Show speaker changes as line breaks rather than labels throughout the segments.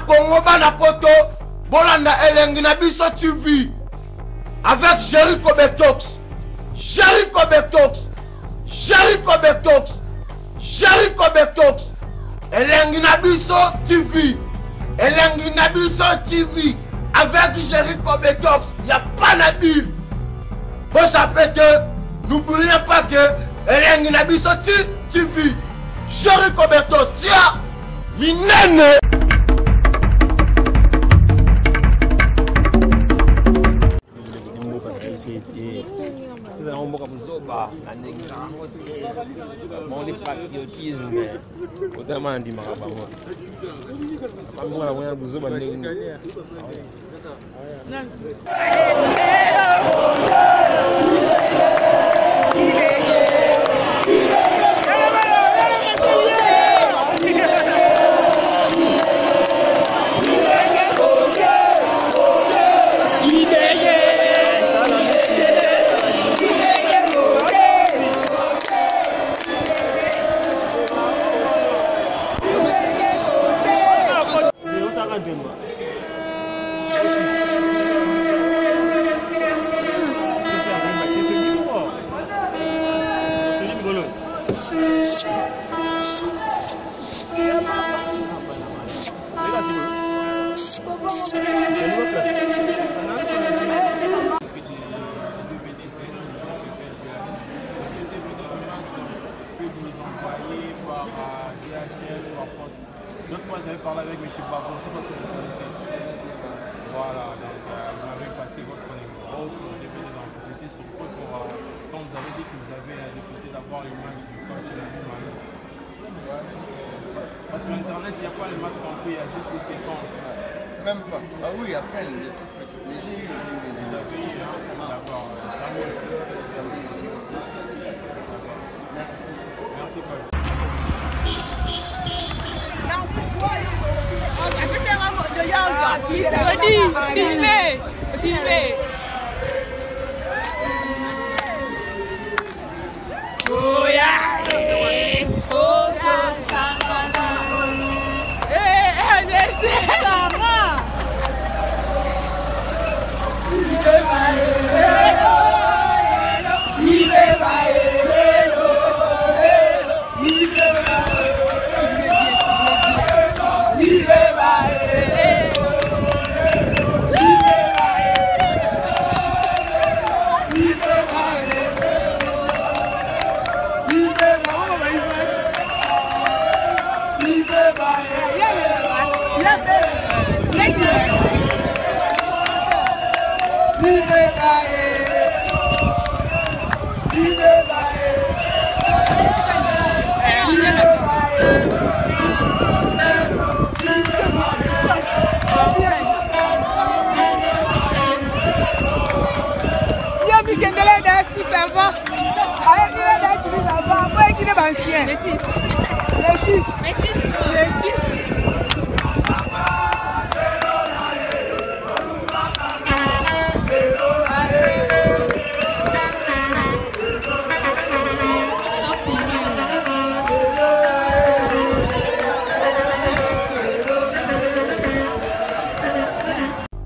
Congo, bana poto, bolanda elengi na biso TV. Avec Jericho Betox. Jericho Betox. Jericho Betox. Jericho Betox. Elengi na biso TV. Elengi na biso TV. Avec Jericho Betox. Il n'y a pas à dire. Pour ça que n'oubliez pas que Elengi na biso TV. Jericho Betox. Tiens. Minene.
Mon patriotisme, autrement dit,
L'autre fois, j'avais parlé avec M. Babo, je ne sais pas si vous connaissez. Voilà, donc vous m'avez passé votre numéro pour le député dans la communauté sur quoi pour, quand vous avez dit que vous avez la député d'avoir les matchs du coach et la Mali. Parce que sur Internet, il n'y a pas les matchs compris, il y a juste des séquences.
Même pas. Ah oui, après, les tout petits. Les j'ai eu,
Vous avez eu, hein, d'accord.
Merci.
Merci, Paul.
Filmez. Oh yeah. Oh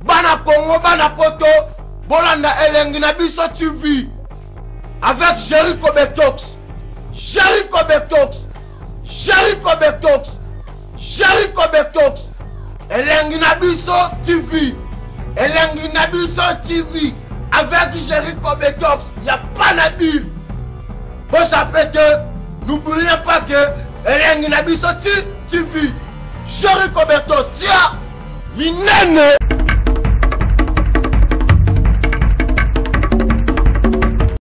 Bana Congo, bana poto, bolanda elengi na biso TV. Avec Jericho Betox. Jericho Betox. Jericho Betox. Jericho Betox. Elengi na biso TV. Elengi na biso TV. Avec Jericho Betox. Il n'y a pas à dire. Pour ça que n'oubliez pas que Elengi na biso TV. Jericho Betox. Tiens. Minene.